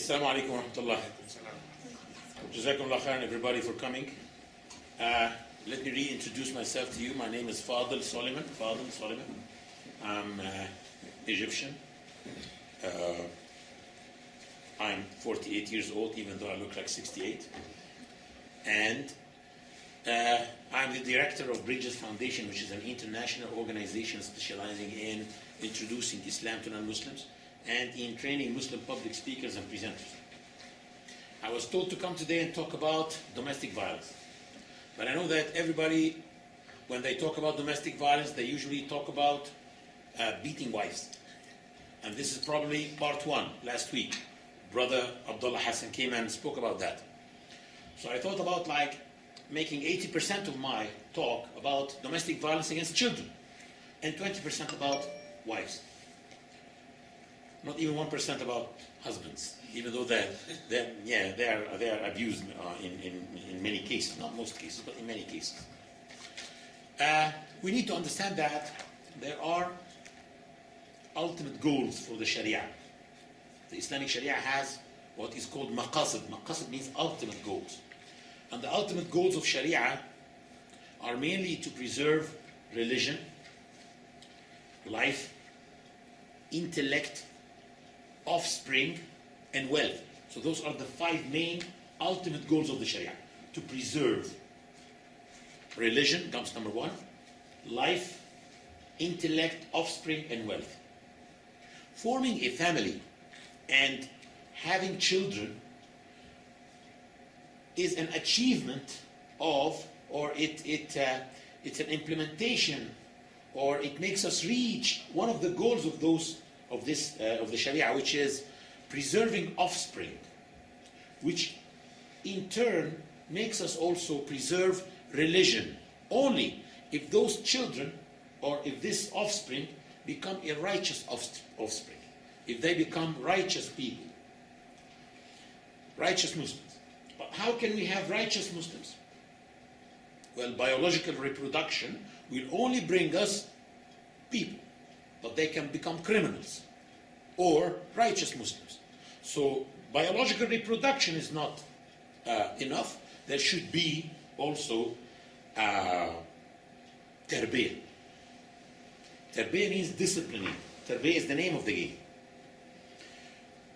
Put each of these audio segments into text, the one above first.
Assalamu alaikum wa rahmatullah. Jazakumullah khairan, everybody, for coming. Let me reintroduce myself to you. My name is Fadel Soliman. Fadel Soliman. I'm Egyptian. I'm 48 years old, even though I look like 68. And I'm the director of Bridges Foundation, which is an international organization specializing in introducing Islam to non-Muslims and in training Muslim public speakers and presenters. I was told to come today and talk about domestic violence. But I know that everybody, when they talk about domestic violence, they usually talk about beating wives. And this is probably part one. Last week, Brother Abdullah Hassan came and spoke about that. So I thought about making 80% of my talk about domestic violence against children and 20% about wives. Not even 1% about husbands, even though they are abused in many cases, not most cases, but in many cases. We need to understand that there are ultimate goals for the Sharia. The Islamic Sharia has what is called maqasid. Maqasid means ultimate goals. And the ultimate goals of Sharia are mainly to preserve religion, life, intellect, offspring, and wealth. So those are the 5 main ultimate goals of the Sharia. To preserve religion comes number 1, life, intellect, offspring, and wealth. Forming a family and having children is an achievement of, or it's an implementation, or it makes us reach one of the goals of the Sharia, which is preserving offspring, which in turn makes us also preserve religion only if those children or if this offspring become a righteous offspring, if they become righteous people, righteous Muslims. But how can we have righteous Muslims? Well, biological reproduction will only bring us people, but they can become criminals or righteous Muslims. So biological reproduction is not enough. There should be also tarbiyah. Tarbiyah means disciplining. Tarbiyah is the name of the game.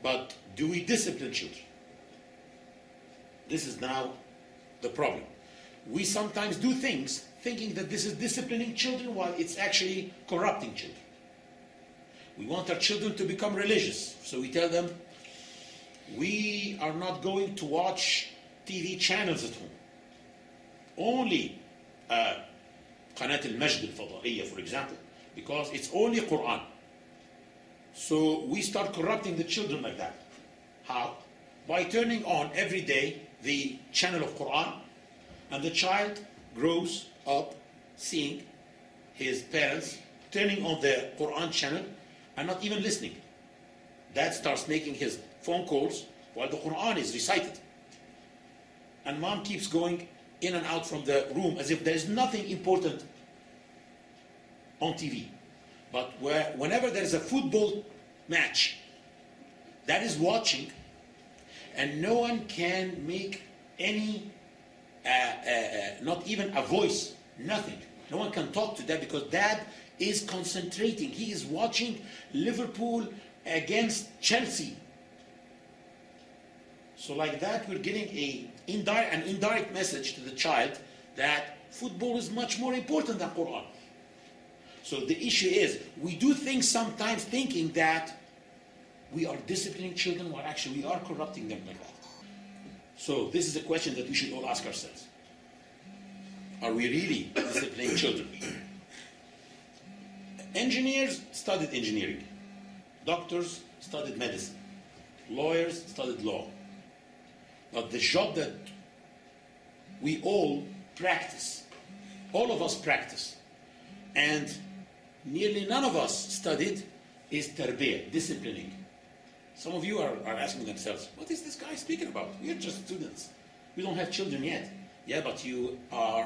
But do we discipline children? This is now the problem. We sometimes do things thinking that this is disciplining children while it's actually corrupting children. We want our children to become religious, so we tell them, we are not going to watch TV channels at home. Only Qanat al-Majd al-Fada'iyya, for example, because it's only Quran. So we start corrupting the children like that. How? By turning on every day the channel of Quran, and the child grows up seeing his parents turning on the Quran channel and not even listening. Dad starts making his phone calls while the Quran is recited. And mom keeps going in and out from the room as if there is nothing important on TV. But whenever there is a football match, that is watching, and no one can make any, not even a voice, nothing. No one can talk to dad because dad is concentrating. He is watching Liverpool against Chelsea. So like that, we're getting an indirect message to the child that football is much more important than Quran. So the issue is, we do things sometimes thinking that we are disciplining children while actually we are corrupting them like that. So this is a question that we should all ask ourselves. Are we really disciplining children? Engineers studied engineering. Doctors studied medicine. Lawyers studied law. But the job that we all practice, all of us practice, and nearly none of us studied, is tarbiyah, disciplining. Some of you are asking themselves, what is this guy speaking about? We are just students. We don't have children yet. Yeah, but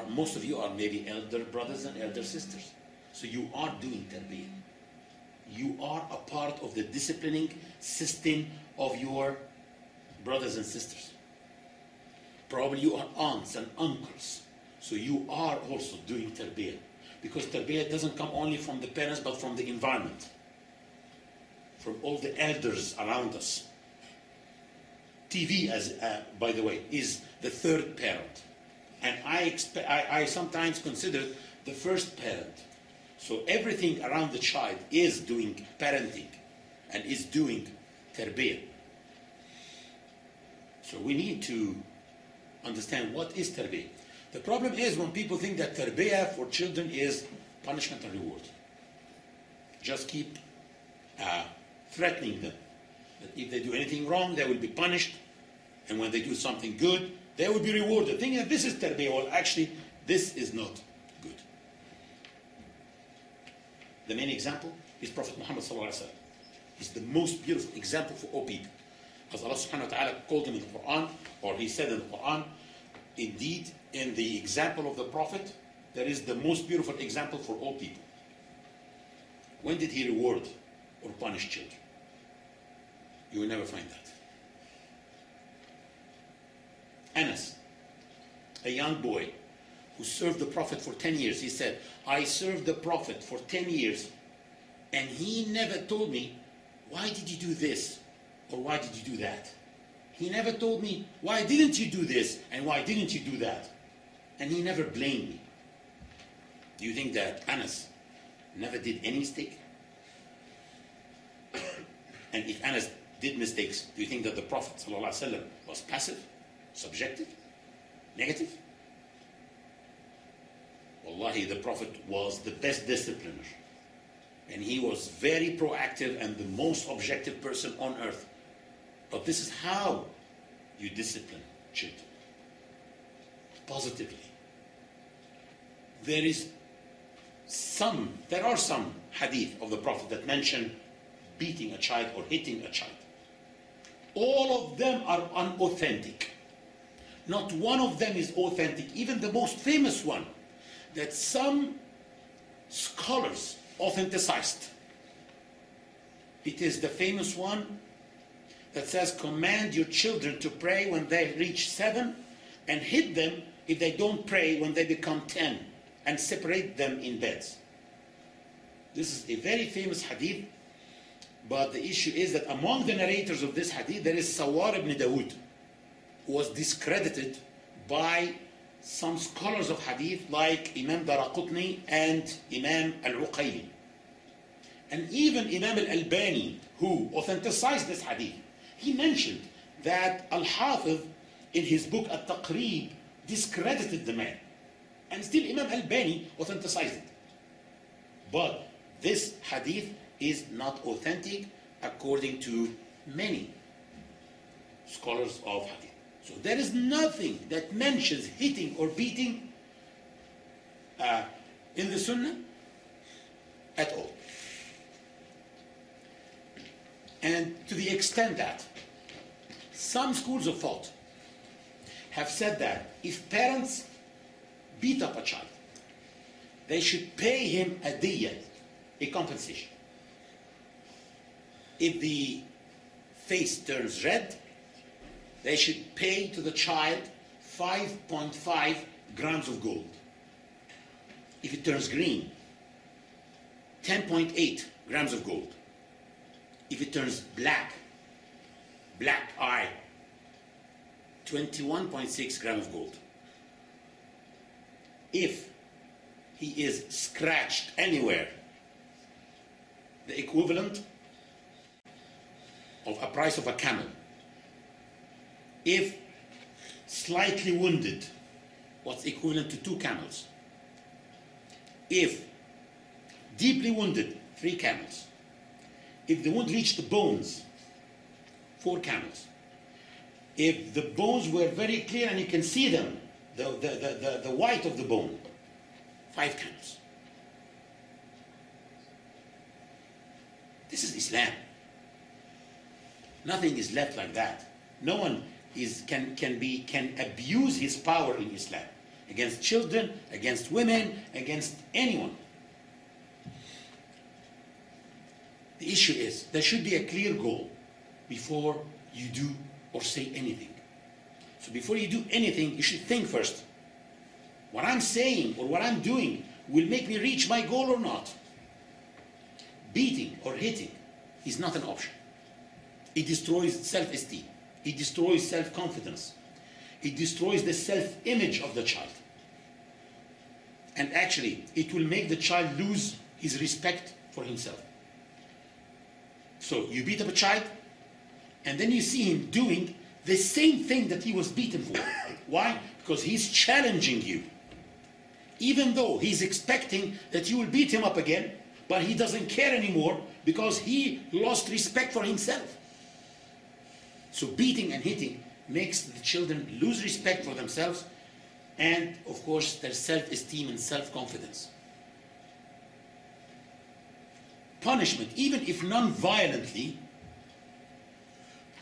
most of you are maybe elder brothers and elder sisters. So you are doing tarbiyah. You are a part of the disciplining system of your brothers and sisters. Probably you are aunts and uncles. So you are also doing tarbiyah. Because tarbiyah doesn't come only from the parents, but from the environment. From all the elders around us. TV, by the way, is the third parent. And I sometimes consider it the first parent. So everything around the child is doing parenting and is doing tarbiyah. So we need to understand what is tarbiyah. The problem is when people think that tarbiyah for children is punishment and reward. Just keep threatening them that if they do anything wrong, they will be punished, and when they do something good, they will be rewarded. Thinking that this is tarbiyah. Well, actually, this is not good. The main example is Prophet Muhammad sallallahu alaihi wasallam. He's the most beautiful example for all people. As Allah subhanahu wa ta'ala called him in the Quran, or he said in the Quran, indeed, in the example of the Prophet, there is the most beautiful example for all people. When did he reward or punish children? You will never find that. Anas, a young boy who served the Prophet for 10 years, he said, I served the Prophet for 10 years and he never told me, why did you do this or why did you do that? He never told me, why didn't you do this and why didn't you do that? And he never blamed me. Do you think that Anas never did any mistake? And if Anas did mistakes, do you think that the Prophet ﷺ was passive, subjective, negative? Wallahi, the Prophet was the best discipliner. And he was very proactive and the most objective person on earth. But this is how you discipline children. Positively. There are some hadith of the Prophet that mention beating a child or hitting a child. All of them are unauthentic. Not one of them is authentic. Even the most famous one that some scholars authenticized. It is the famous one that says, command your children to pray when they reach 7 and hit them if they don't pray when they become 10 and separate them in beds. This is a very famous hadith, but the issue is that among the narrators of this hadith there is Sawar ibn Dawood, who was discredited by some scholars of hadith like Imam Daraqutni and Imam al-Uqayli. And even Imam al-Albani, who authenticized this hadith, he mentioned that Al-Hafiz in his book At-Taqrib discredited the man. And still Imam al-Albani authenticized it. But this hadith is not authentic according to many scholars of hadith. So there is nothing that mentions hitting or beating in the Sunnah at all. And to the extent that some schools of thought have said that if parents beat up a child, they should pay him a diyah, a compensation. If the face turns red, they should pay to the child 5.5 grams of gold. If it turns green, 10.8 grams of gold. If it turns black eye, 21.6 grams of gold. If he is scratched anywhere, the equivalent of a price of a camel. If slightly wounded, what's equivalent to 2 camels. If deeply wounded, 3 camels. If the wound reached the bones, 4 camels. If the bones were very clear and you can see them, the white of the bone, 5 camels. This is Islam. Nothing is left like that. No one can abuse his power in Islam against children, against women, against anyone. The issue is there should be a clear goal before you do or say anything. So before you do anything, you should think first. What I'm saying or what I'm doing will make me reach my goal or not. Beating or hitting is not an option. It destroys self-esteem. It destroys self-confidence. It destroys the self-image of the child. And actually, it will make the child lose his respect for himself. So you beat up a child, and then you see him doing the same thing that he was beaten for. Why? Because he's challenging you. Even though he's expecting that you will beat him up again, but he doesn't care anymore because he lost respect for himself. So beating and hitting makes the children lose respect for themselves and, of course, their self-esteem and self-confidence. Punishment, even if non-violently,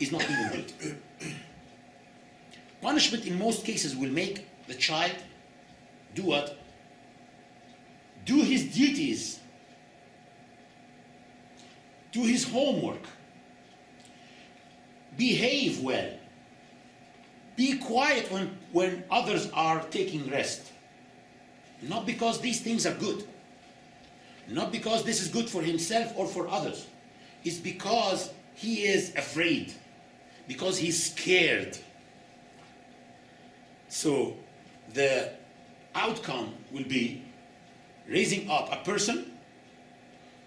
is not even good. Punishment in most cases will make the child do what? Do his duties, do his homework, behave well, be quiet when others are taking rest. Not because these things are good, not because this is good for himself or for others. It's because he is afraid, because he's scared. So the outcome will be raising up a person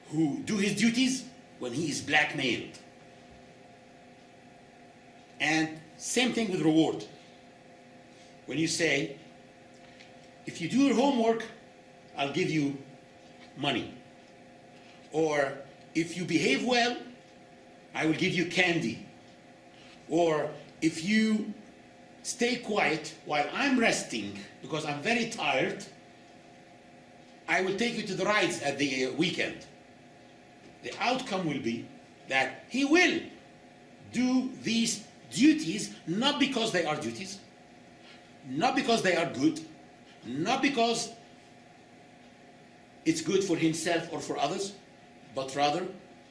who do his duties when he is blackmailed. And same thing with reward. When you say, if you do your homework, I'll give you money. Or if you behave well, I will give you candy. Or if you stay quiet while I'm resting because I'm very tired, I will take you to the rides at the weekend. The outcome will be that he will do these duties not because they are duties, not because they are good, not because it's good for himself or for others, but rather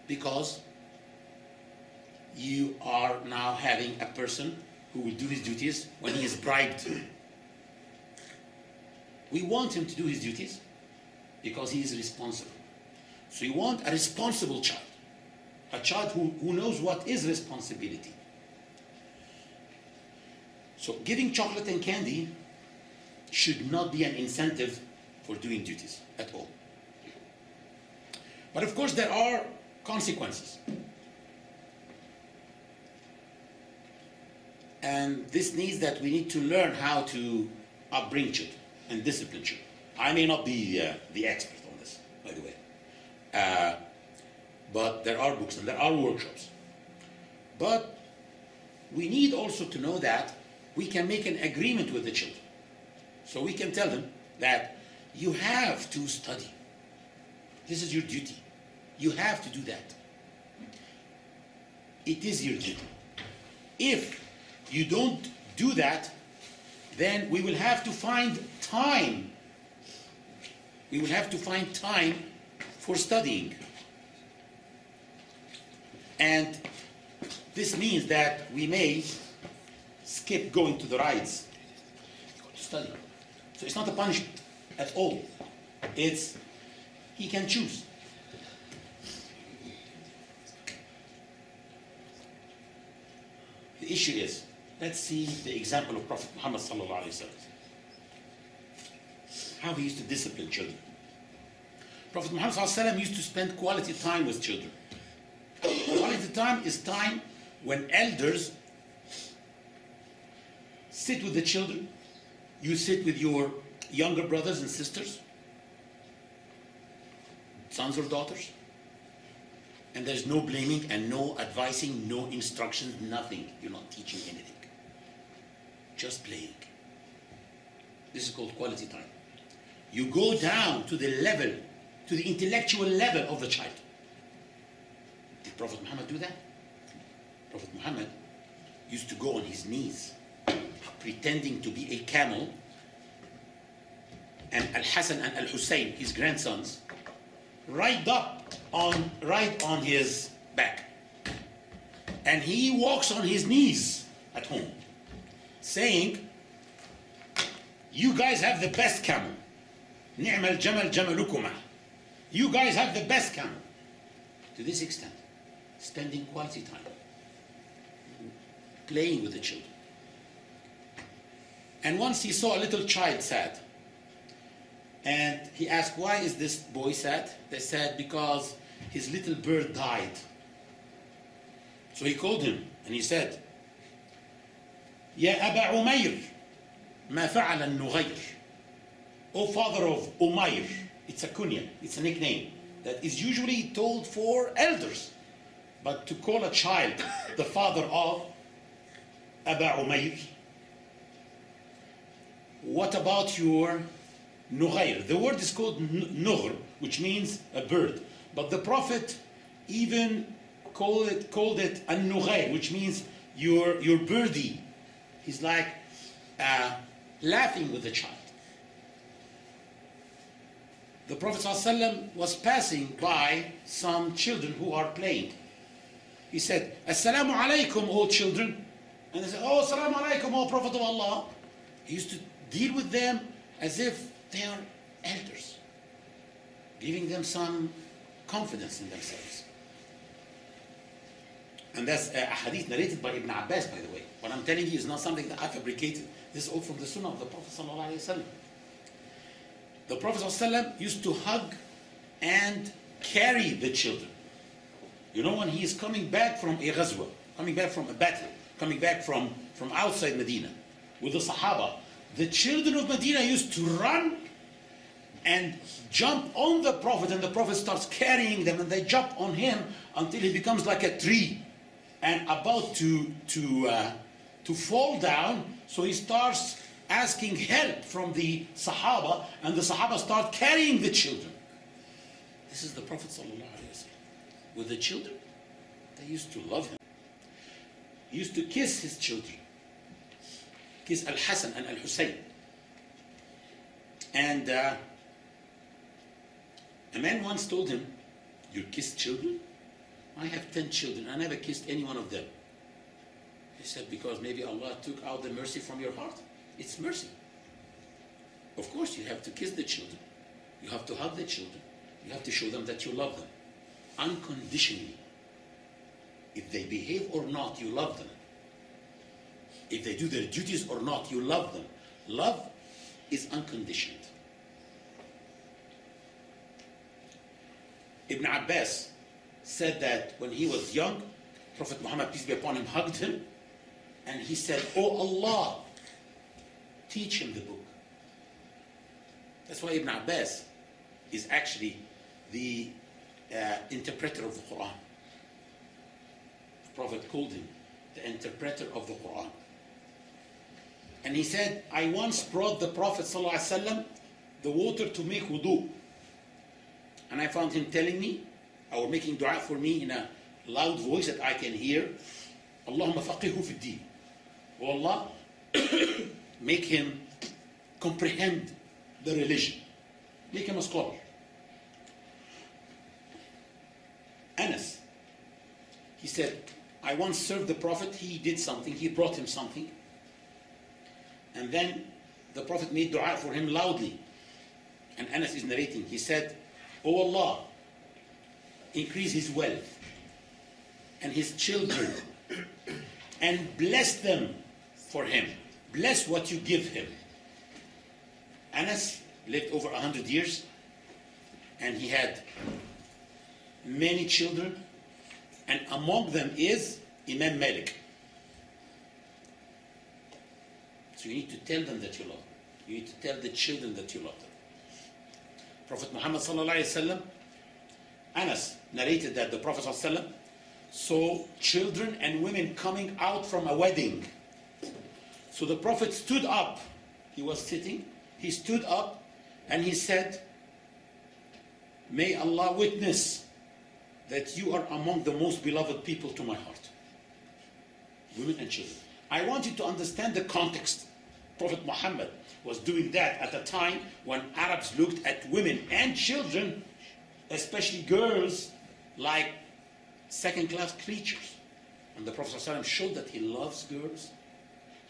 because you are now having a person who will do his duties when he is bribed. We want him to do his duties because he is responsible. So you want a responsible child, a child who knows what is responsibility. So giving chocolate and candy should not be an incentive for doing duties at all. But of course there are consequences. And this means that we need to learn how to upbring children and discipline children. I may not be the expert on this, by the way. But there are books and there are workshops. But we need also to know that we can make an agreement with the children. So we can tell them that you have to study. This is your duty. You have to do that. It is your duty. If you don't do that, then we will have to find time. We will have to find time for studying. And this means that we may skip going to the rides to study. So it's not a punishment at all. It's, he can choose. The issue is, let's see the example of Prophet Muhammad sallallahu alaihi wasallam. How he used to discipline children. Prophet Muhammad sallallahu alaihi wasallam used to spend quality time with children. Quality time is time when elders sit with the children. You sit with your younger brothers and sisters, sons or daughters, and there's no blaming and no advising, no instructions, nothing. You're not teaching anything. Just playing. This is called quality time. You go down to the level, to the intellectual level of the child. Did Prophet Muhammad do that? Prophet Muhammad used to go on his knees, pretending to be a camel, and Al-Hassan and Al-Hussein, his grandsons, right on his back. And he walks on his knees at home, saying, you guys have the best camel. نعم الجمل جملكما. You guys have the best camel. To this extent, spending quality time, playing with the children. And once he saw a little child sad, and he asked, why is this boy sad? They said, because his little bird died. So he called him and he said, يا أبا عمير ما فعل النغير. O father of Umayr. It's a kunya, it's a nickname that is usually told for elders. But to call a child the father of Aba Umayr, what about your Nughayr? The word is called Nughr, which means a bird. But the Prophet even called it a Nughayr, which means your birdie. He's like laughing with the child. The Prophet ﷺ was passing by some children who are playing. He said, Assalamu alaikum, O children. And they said, oh, Assalamu alaikum, O Prophet of Allah. He used to deal with them as if they are elders, giving them some confidence in themselves. And that's a hadith narrated by Ibn Abbas, by the way. What I'm telling you is not something that I fabricated. This is all from the Sunnah of the Prophet ﷺ. The Prophet ﷺ used to hug and carry the children. You know, when he is coming back from a ghazwa, coming back from a battle, coming back from outside Medina with the Sahaba, the children of Medina used to run and jump on the Prophet, and the Prophet starts carrying them, and they jump on him until he becomes like a tree and about to fall down. So he starts asking help from the Sahaba, and the Sahaba start carrying the children. This is the Prophet ﷺ. With the children, they used to love him. He used to kiss his children. Kiss Al-Hasan and Al-Husayn. And a man once told him, you kiss children? I have 10 children. I never kissed any one of them. He said, because maybe Allah took out the mercy from your heart. It's mercy. Of course, you have to kiss the children. You have to hug the children. You have to show them that you love them. Unconditionally. If they behave or not, you love them. If they do their duties or not, you love them. Love is unconditioned. Ibn Abbas said that when he was young, Prophet Muhammad, peace be upon him, hugged him, and he said, oh Allah, teach him the book. That's why Ibn Abbas is actually the interpreter of the Quran. The Prophet called him the interpreter of the Quran. And he said, I once brought the Prophet ﷺ the water to make wudu. And I found him telling me, or making dua for me in a loud voice that I can hear, Allahumma faqihu fi ddin. Oh Allah, make him comprehend the religion. Make him a scholar. Anas, he said, I once served the Prophet, he did something, he brought him something. And then the Prophet made dua for him loudly. And Anas is narrating, he said, oh Allah, increase his wealth and his children and bless them for him. Bless what you give him. Anas lived over 100 years and he had many children, and among them is Imam Malik. So you need to tell them that you love them. You need to tell the children that you love them. Prophet Muhammad sallallahu alaihi wasallam, Anas narrated that the Prophet sallallahu alaihi wasallam saw children and women coming out from a wedding. So the Prophet stood up. He was sitting. He stood up and he said, may Allah witness that you are among the most beloved people to my heart. Women and children. I want you to understand the context. Prophet Muhammad was doing that at a time when Arabs looked at women and children, especially girls, like second-class creatures. And the Prophet ﷺ showed that he loves girls,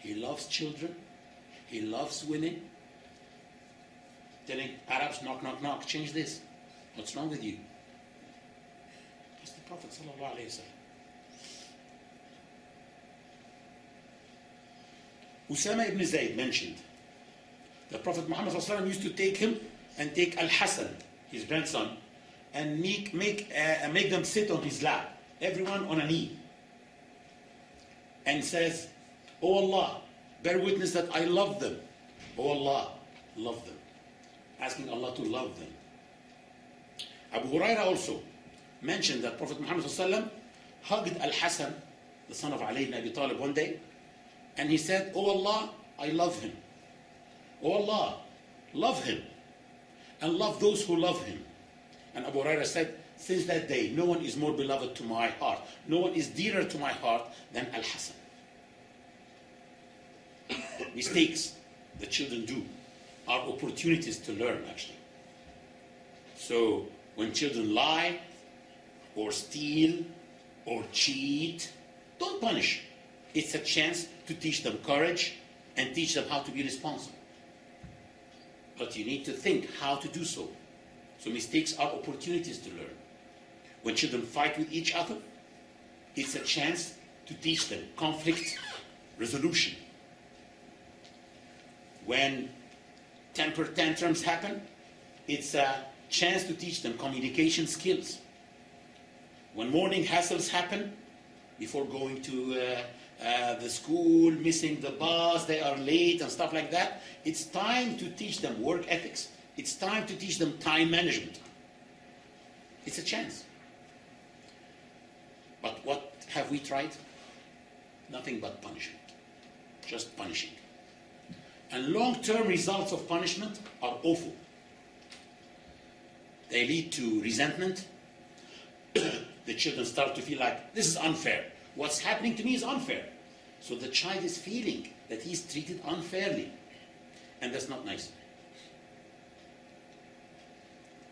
He loves children. He loves women. Telling Arabs, knock, knock, knock, change this. What's wrong with you? That's the Prophet sallallahu alaihi wasallam. Usama ibn Zayd mentioned the Prophet Muhammad sallallahu alaihi wasallam used to take him and take Al-Hasan, his grandson, and make them sit on his lap, everyone on a knee, and says, "Oh Allah, bear witness that I love them. Oh Allah, love them." Asking Allah to love them. Abu Huraira also mentioned that Prophet Muhammad sallallahu alaihi wasallam hugged Al-Hasan, the son of Ali ibn Abi Talib, one day, and he said, "Oh Allah, I love him. Oh Allah, love him, and love those who love him." And Abu Huraira said, "Since that day, no one is more beloved to my heart. No one is dearer to my heart than Al-Hasan." Mistakes that children do are opportunities to learn, actually. So when children lie or steal or cheat, don't punish. It's a chance to teach them courage and teach them how to be responsible. But you need to think how to do so. So mistakes are opportunities to learn. When children fight with each other, it's a chance to teach them conflict resolution. When temper tantrums happen, it's a chance to teach them communication skills. When morning hassles happen, before going to the school, missing the bus, they are late and stuff like that, it's time to teach them work ethics. It's time to teach them time management. It's a chance. But what have we tried? Nothing but punishment. Just punishing. And long-term results of punishment are awful. They lead to resentment. The children start to feel like, this is unfair. What's happening to me is unfair. So the child is feeling that he's treated unfairly. And that's not nice.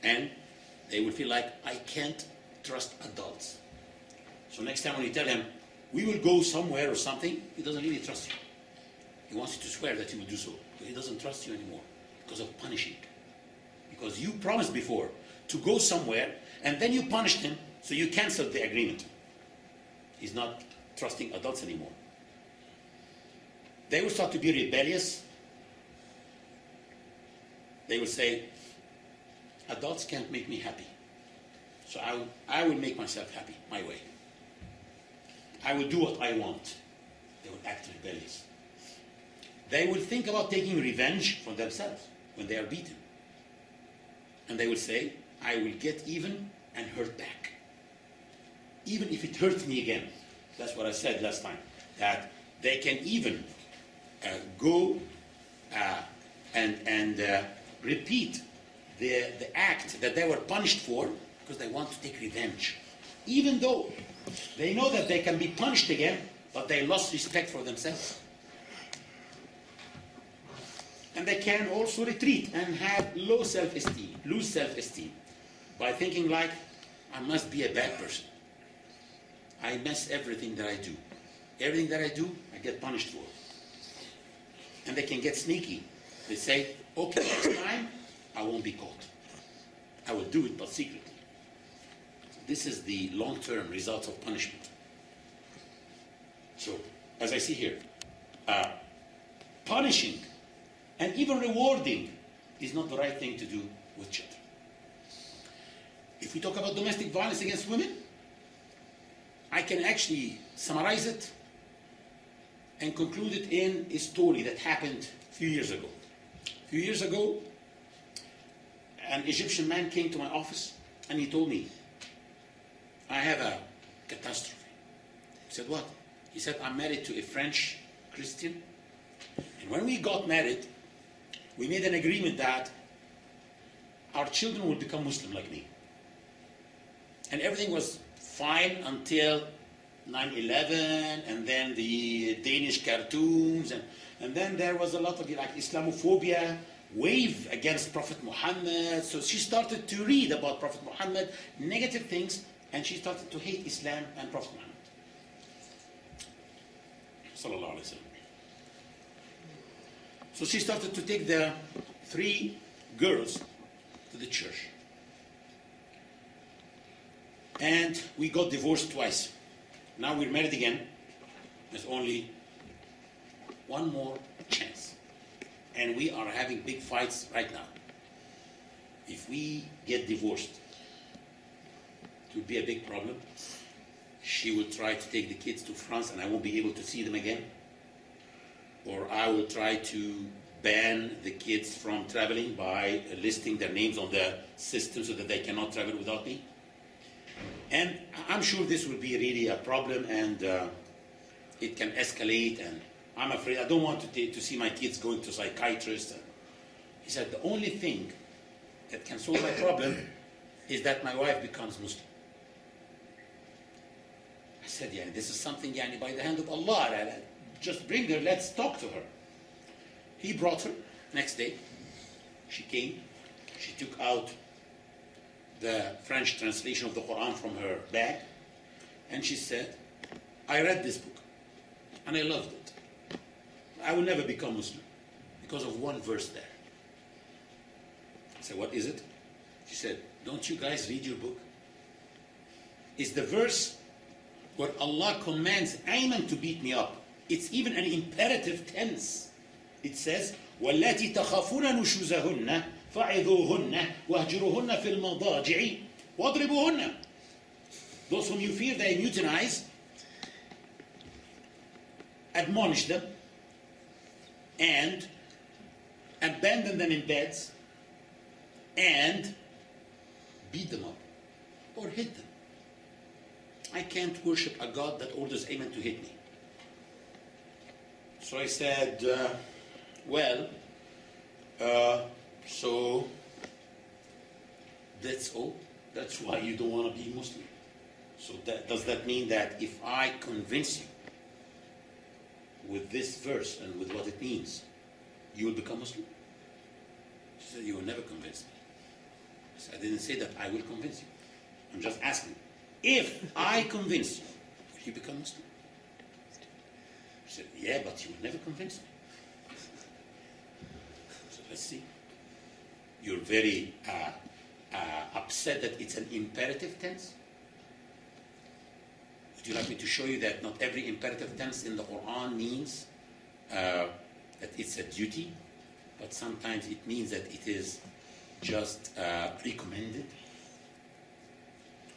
And they will feel like, I can't trust adults. So next time when you tell him, we will go somewhere or something, he doesn't really trust you. He wants you to swear that he will do so. But he doesn't trust you anymore because of punishing. Because you promised before to go somewhere, and then you punished him, so you canceled the agreement. He's not trusting adults anymore. They will start to be rebellious. They will say, adults can't make me happy. So I will make myself happy, my way. I will do what I want. They will act rebellious. They will think about taking revenge for themselves when they are beaten. And they will say, I will get even and hurt back. Even if it hurts me again. That's what I said last time. That they can even go and repeat the act that they were punished for because they want to take revenge. Even though they know that they can be punished again, but they lost respect for themselves. And they can also retreat and have low self-esteem, lose self-esteem, by thinking like, I must be a bad person. I mess everything that I do. Everything that I do, I get punished for. And they can get sneaky. They say, okay, next time, I won't be caught. I will do it, but secretly. This is the long-term result of punishment. So, as I see here, punishing and even rewarding is not the right thing to do with children. If we talk about domestic violence against women, I can actually summarize it and conclude it in a story that happened a few years ago. A few years ago, an Egyptian man came to my office and he told me, I have a catastrophe. He said, what? He said, I'm married to a French Christian. And when we got married, we made an agreement that our children would become Muslim like me. And everything was fine until 9/11, and then the Danish cartoons, and then there was a lot of like Islamophobia wave against Prophet Muhammad. So she started to read about Prophet Muhammad, negative things, and she started to hate Islam and Prophet Muhammad. Sallallahu Alaihi Wasallam. So she started to take the 3 girls to the church. And we got divorced twice. Now we're married again. There's only one more chance. And we are having big fights right now. If we get divorced, it will be a big problem. She will try to take the kids to France and I won't be able to see them again. Or I will try to ban the kids from traveling by listing their names on the system so that they cannot travel without me. And I'm sure this will be really a problem, and it can escalate, and I'm afraid I don't want to see my kids going to psychiatrists. He said the only thing that can solve my problem is that my wife becomes Muslim. I said, yeah, this is something by the hand of Allah. Just bring her, let's talk to her. He brought her next day. She came. She took out the French translation of the Quran from her bag, and she said, I read this book, and I loved it. I will never become Muslim because of one verse there. I said, what is it? She said, don't you guys read your book? It's the verse where Allah commands Ayman to beat me up. It's even an imperative tense. It says, وَالَّتِي تَخَافُونَ نُشُوزَهُنَّ فَعِذُوهُنَّ وَاهْجُرُوهُنَّ فِي الْمَضَاجِعِ وَاضْرِبُوهُنَّ. Those whom you fear they mutinize, admonish them, and abandon them in beds, and beat them up, or hit them. I can't worship a God that orders Ayman to hit me. So I said, so that's all. That's why you don't want to be Muslim. So does that mean that if I convince you with this verse and with what it means, you will become Muslim? She said, you will never convince me. I said, I didn't say that I will convince you. I'm just asking, if I convince you, will you become Muslim? She said, yeah, but you will never convince me. So let's see. You're very upset that it's an imperative tense. Would you like me to show you that not every imperative tense in the Quran means that it's a duty, but sometimes it means that it is just recommended?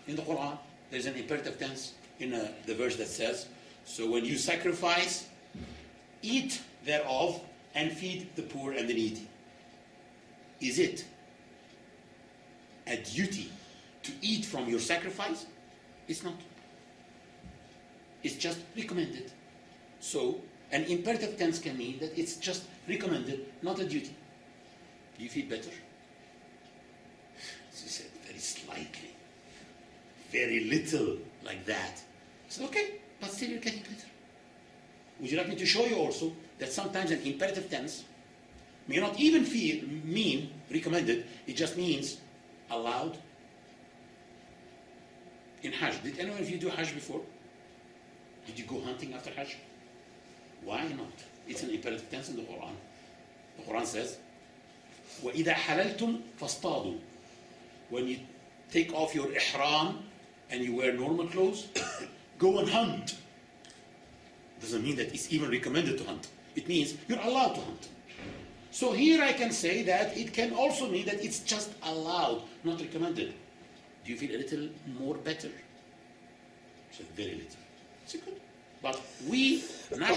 In the Quran, there's an imperative tense in the verse that says, so when you sacrifice, eat thereof and feed the poor and the needy. Is it a duty to eat from your sacrifice? It's not. It's just recommended. So an imperative tense can mean that it's just recommended, not a duty. Do you feel better? She said, very slightly. Very little like that. I said, okay, but still you're getting better. Would you like me to show you also that sometimes an imperative tense may not even mean recommended, it just means allowed? In Hajj, did anyone of you do Hajj before? Did you go hunting after Hajj? Why not? It's an imperative tense in the Quran. The Quran says, وَإِذَا حَلَلْتُمْ فَاصْطَادُوا. When you take off your ihram and you wear normal clothes, go and hunt. Doesn't mean that it's even recommended to hunt. It means you're allowed to hunt. So here I can say that it can also mean that it's just allowed, not recommended. Do you feel a little more better? She said, very little. I said, good. But we now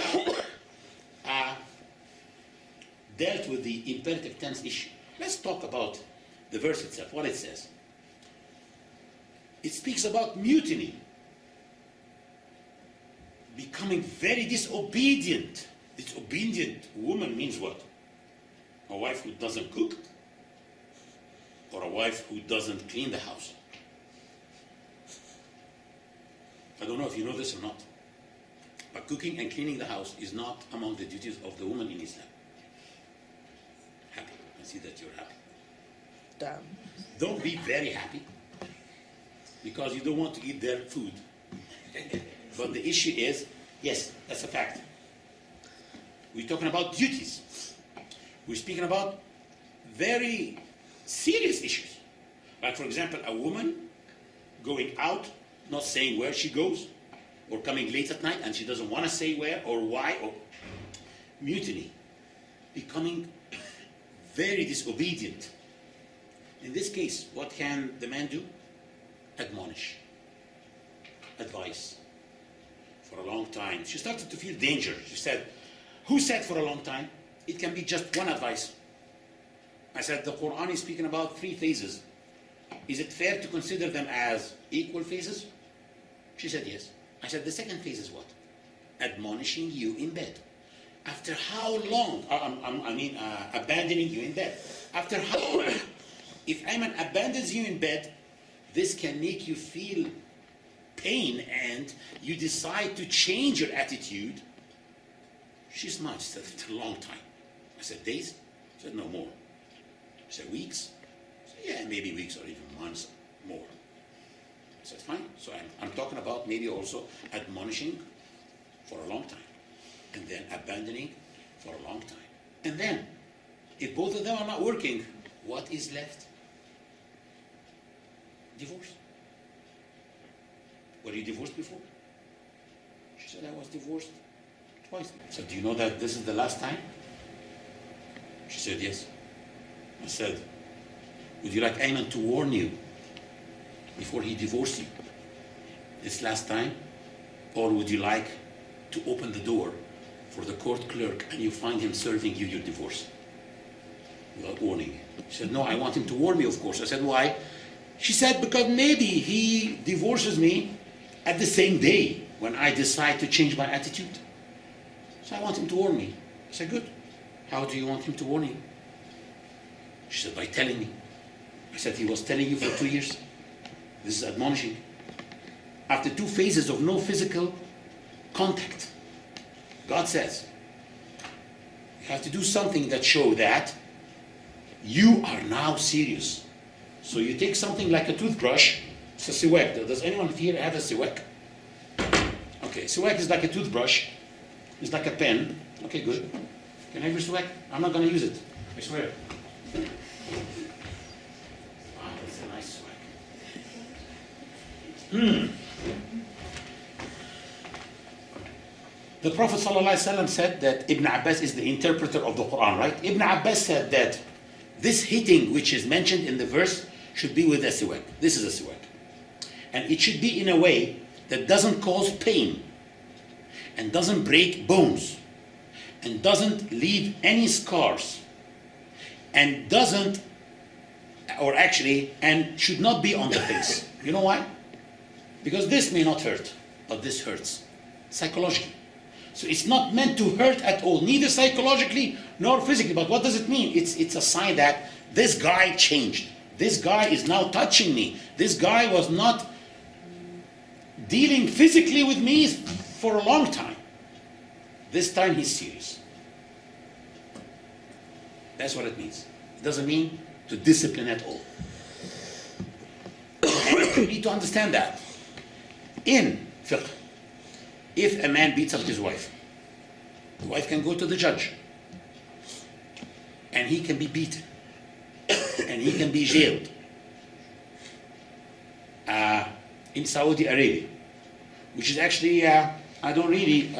dealt with the imperative tense issue. Let's talk about the verse itself, what it says. It speaks about mutiny. Becoming very disobedient. Disobedient woman means what? A wife who doesn't cook? Or a wife who doesn't clean the house? I don't know if you know this or not, but cooking and cleaning the house is not among the duties of the woman in Islam. Happy. I see that you're happy. Damn. Don't be very happy, because you don't want to eat their food. But the issue is, yes, that's a fact. We're talking about duties. We're speaking about very serious issues. Like, for example, a woman going out, not saying where she goes, or coming late at night and she doesn't want to say where or why, or mutiny, becoming very disobedient. In this case, what can the man do? Admonish, advise. For a long time, she started to feel danger. She said, who said for a long time? It can be just one advice. I said, the Quran is speaking about 3 phases. Is it fair to consider them as equal phases? She said, yes. I said, the second phase is what? Admonishing you in bed. After how long? Abandoning you in bed. After how long? If Ayman abandons you in bed, this can make you feel pain and you decide to change your attitude. She smiled. She said, it's a long time. I said, days? She said, no, more. I said, weeks? I said, yeah, maybe weeks or even months more. I said, fine. So I'm talking about maybe also admonishing for a long time. And then abandoning for a long time. And then, if both of them are not working, what is left? Divorce. Were you divorced before? She said, I was divorced twice. I said, do you know that this is the last time? She said, yes. I said, would you like Ayman to warn you before he divorced you this last time? Or would you like to open the door for the court clerk and you find him serving you your divorce without warning you? She said, no, I want him to warn me, of course. I said, why? She said, because maybe he divorces me at the same day when I decide to change my attitude. So I want him to warn me. I said, good. How do you want him to warn you? She said, by telling me. I said, he was telling you for 2 years. This is admonishing. After 2 phases of no physical contact, God says, you have to do something that shows that you are now serious. So you take something like a toothbrush. It's a siwak. Does anyone here have a siwak? Okay, siwak is like a toothbrush. It's like a pen. Okay, good. Can I have your siwak? I'm not going to use it. I swear. Wow, that's a nice siwak. The Prophet ﷺ said that Ibn Abbas is the interpreter of the Quran, right? Ibn Abbas said that this hitting which is mentioned in the verse should be with a siwak. This is a siwak. And it should be in a way that doesn't cause pain and doesn't break bones and doesn't leave any scars and doesn't, or actually, and should not be on the face. You know why? Because this may not hurt, but this hurts psychologically. So it's not meant to hurt at all, neither psychologically nor physically. But what does it mean? It's a sign that this guy changed. This guy is now touching me. This guy was not dealing physically with me for a long time. This time he's serious. That's what it means. It doesn't mean to discipline at all. And you need to understand that. In fiqh, if a man beats up his wife, the wife can go to the judge and he can be beaten and he can be jailed in Saudi Arabia, which is actually, I don't really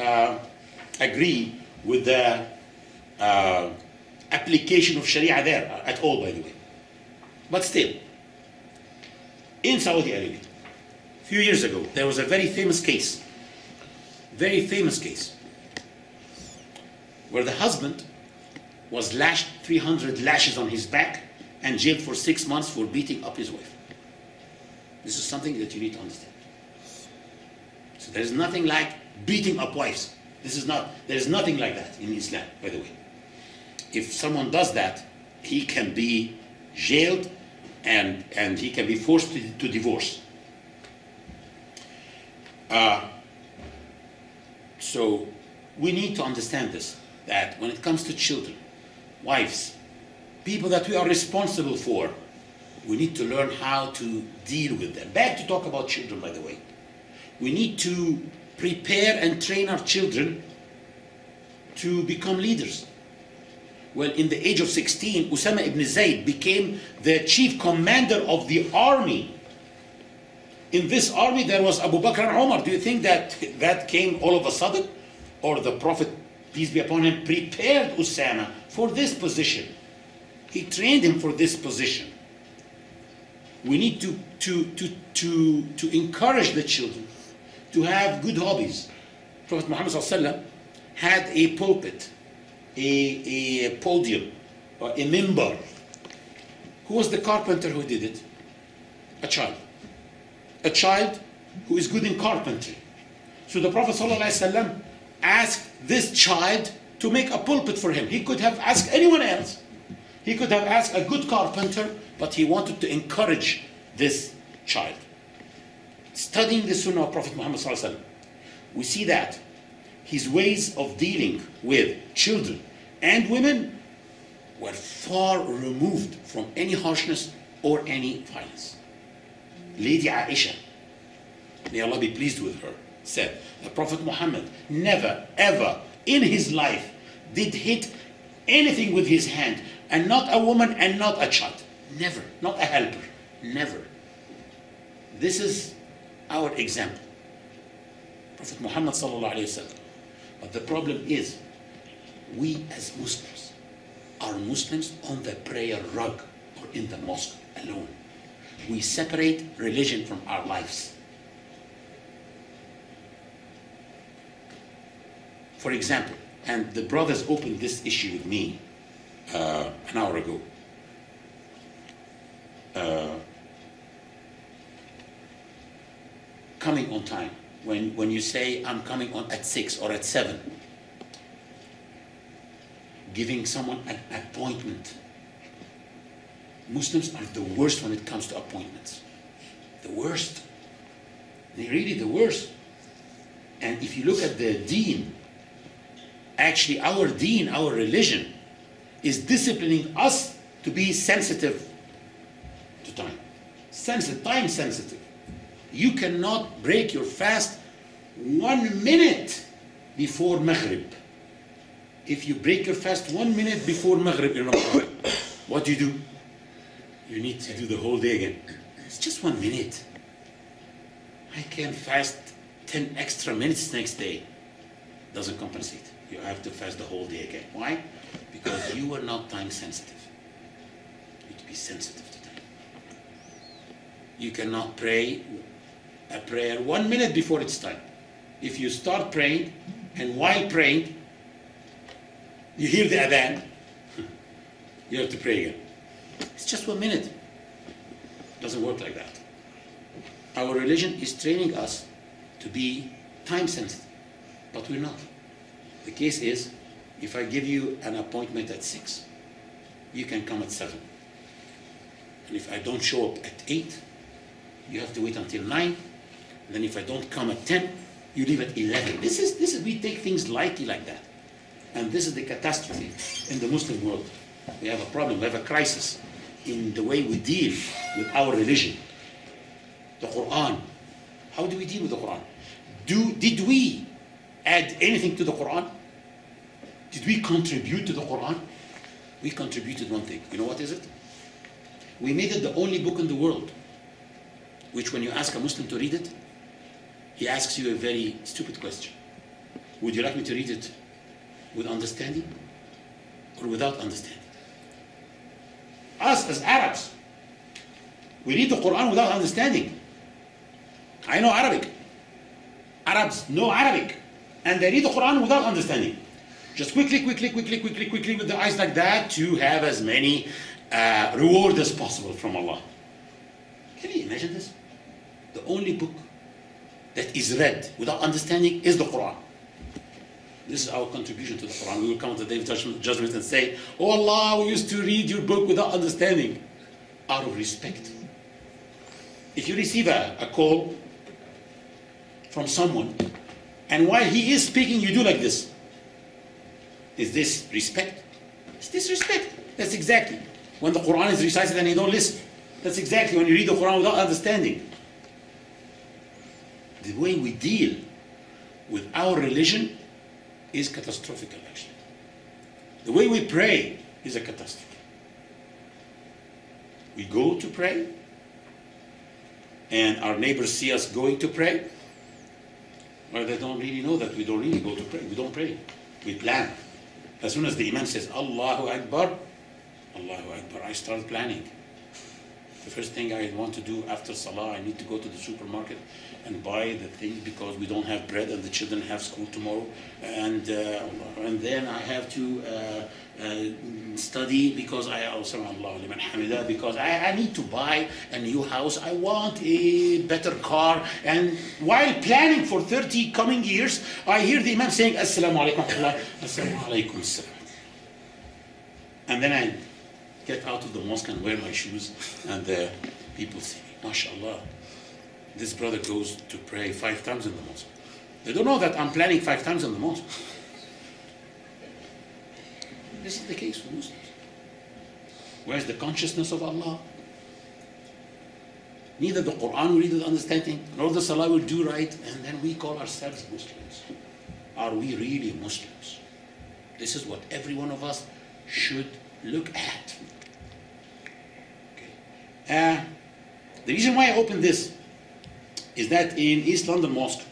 agree with the application of Sharia there at all, by the way. But still, in Saudi Arabia, a few years ago, there was a very famous case, where the husband was lashed 300 lashes on his back and jailed for 6 months for beating up his wife. This is something that you need to understand. So there's nothing like beating up wives. There's nothing like that in Islam, by the way. If someone does that, he can be jailed and he can be forced to divorce. So we need to understand this, that when it comes to children, wives, people that we are responsible for, we need to learn how to deal with them. Bad to talk about children, by the way. We need to prepare and train our children to become leaders. Well, in the age of 16, Usama ibn Zayd became the chief commander of the army. In this army, there was Abu Bakr and Umar. Do you think that that came all of a sudden? Or the Prophet, peace be upon him, prepared Usama for this position? He trained him for this position. We need to encourage the children to have good hobbies. Prophet Muhammad ﷺ had a pulpit, a podium, or a minbar. Who was the carpenter who did it? A child. A child who is good in carpentry. So the Prophet ﷺ asked this child to make a pulpit for him. He could have asked anyone else. He could have asked a good carpenter, but he wanted to encourage this child. Studying the Sunnah of Prophet Muhammad ﷺ, we see that his ways of dealing with children and women were far removed from any harshness or any violence. Lady Aisha, may Allah be pleased with her, said the Prophet Muhammad never ever in his life did hit anything with his hand, and not a woman and not a child. Never. Not a helper. Never. This is our example. Prophet Muhammad sallallahu alayhi wa sallam. But the problem is, we as Muslims are Muslims on the prayer rug or in the mosque alone. We separate religion from our lives. For example, and the brothers opened this issue with me an hour ago. Coming on time. When you say, I'm coming on at 6 or at 7, giving someone an appointment. Muslims are the worst when it comes to appointments. The worst. They're really the worst. And if you look at the deen, actually our deen, our religion, is disciplining us to be sensitive to time. Time sensitive. You cannot break your fast 1 minute before Maghrib. If you break your fast 1 minute before Maghrib in Ramadan, what do? You need to do the whole day again. It's just 1 minute. I can fast 10 extra minutes next day. Doesn't compensate. You have to fast the whole day again. Why? Because you are not time sensitive. You need to be sensitive to time. You cannot pray a prayer 1 minute before it's time. If you start praying, and while praying, you hear the adhan, you have to pray again. It's just 1 minute. It doesn't work like that. Our religion is training us to be time sensitive, but we're not. The case is, if I give you an appointment at 6, you can come at 7. And if I don't show up at 8, you have to wait until 9. And then if I don't come at 10, you leave at 11. This is we take things lightly like that. And this is the catastrophe in the Muslim world. We have a problem, we have a crisis in the way we deal with our religion. The Quran. How do we deal with the Quran? Did we add anything to the Quran? Did we contribute to the Quran? We contributed one thing. You know what is it? We made it the only book in the world which, when you ask a Muslim to read it, he asks you a very stupid question. Would you like me to read it with understanding or without understanding? Us as Arabs, we read the Quran without understanding. I know Arabic. Arabs know Arabic. And they read the Quran without understanding. Just quickly with the eyes like that to have as many reward as possible from Allah. Can you imagine this? The only book that is read without understanding is the Quran. This is our contribution to the Quran. We will come to the day of judgment and say, oh Allah, we used to read your book without understanding. Out of respect. If you receive a call from someone, and while he is speaking, you do like this. Is this respect? It's disrespect. That's exactly when the Quran is recited and you don't listen. That's exactly when you read the Quran without understanding. The way we deal with our religion is catastrophic, actually. The way we pray is a catastrophe. We go to pray, and our neighbors see us going to pray. Well, they don't really know that we don't really go to pray. We don't pray. We plan. As soon as the Imam says, Allahu Akbar, Allahu Akbar, I start planning. The first thing I want to do after Salah, I need to go to the supermarket and buy the things because we don't have bread and the children have school tomorrow. And then I have to study because because I need to buy a new house. I want a better car. And while planning for 30 coming years, I hear the Imam saying, Assalamu alaikum, Assalamu alaikum, assalam. And then I get out of the mosque and wear my shoes, and people say, MashaAllah, this brother goes to pray 5 times in the mosque. They don't know that I'm planning 5 times in the mosque. This is the case for Muslims. Where's the consciousness of Allah? Neither the Quran will read the understanding, nor the Salah will do right, and then we call ourselves Muslims. Are we really Muslims? This is what every one of us should look at. Okay. The reason why I opened this is that in East London Mosque,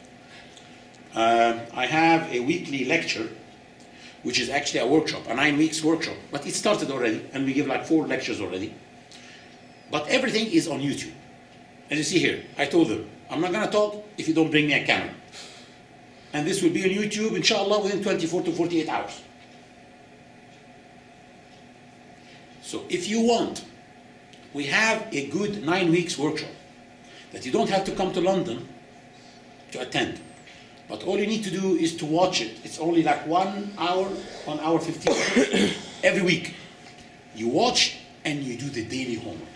I have a weekly lecture, which is actually a workshop, a 9 weeks workshop. But it started already, and we give like 4 lectures already. But everything is on YouTube. As you see here, I told them, I'm not going to talk if you don't bring me a camera. And this will be on YouTube, inshallah, within 24 to 48 hours. So if you want, we have a good 9 weeks workshop that you don't have to come to London to attend. But all you need to do is to watch it. It's only like 1 hour, 1 hour 15 every week. You watch and you do the daily homework.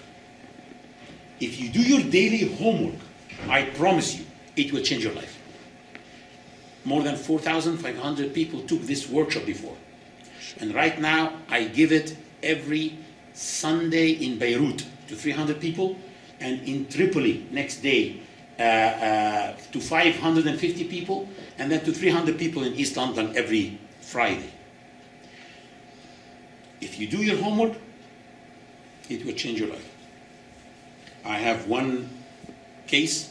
If you do your daily homework, I promise you, it will change your life. More than 4,500 people took this workshop before. And right now, I give it every Sunday in Beirut to 300 people, and in Tripoli next day to 550 people, and then to 300 people in East London every Friday. If you do your homework, it will change your life. I have one case,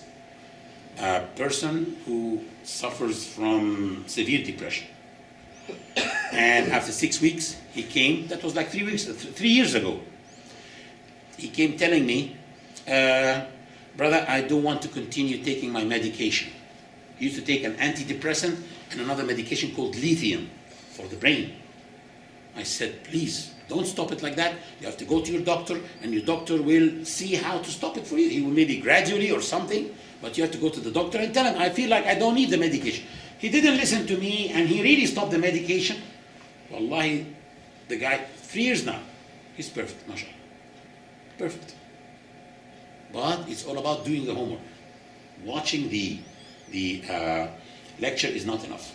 a person who suffers from severe depression. And after 6 weeks, he came, that was like 3 years ago. He came telling me, brother, I don't want to continue taking my medication. He used to take an antidepressant and another medication called lithium for the brain. I said, please, don't stop it like that. You have to go to your doctor, and your doctor will see how to stop it for you. He will maybe gradually or something, but you have to go to the doctor and tell him, I feel like I don't need the medication. He didn't listen to me, and he really stopped the medication. Wallahi, the guy, 3 years now, he's perfect, mashallah. Perfect. But it's all about doing the homework. Watching the lecture is not enough.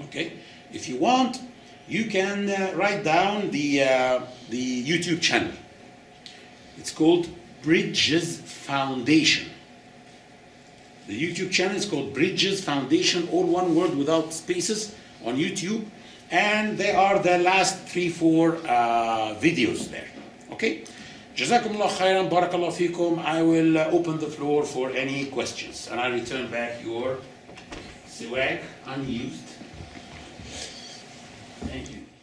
Okay? If you want, you can write down the YouTube channel. It's called Bridges Foundation. The YouTube channel is called Bridges Foundation, all one word without spaces, on YouTube. And there are the last 3-4 videos there. Okay? Jazakumullah khairan, barakallah fikum. I will open the floor for any questions. And I return back your siwak unused.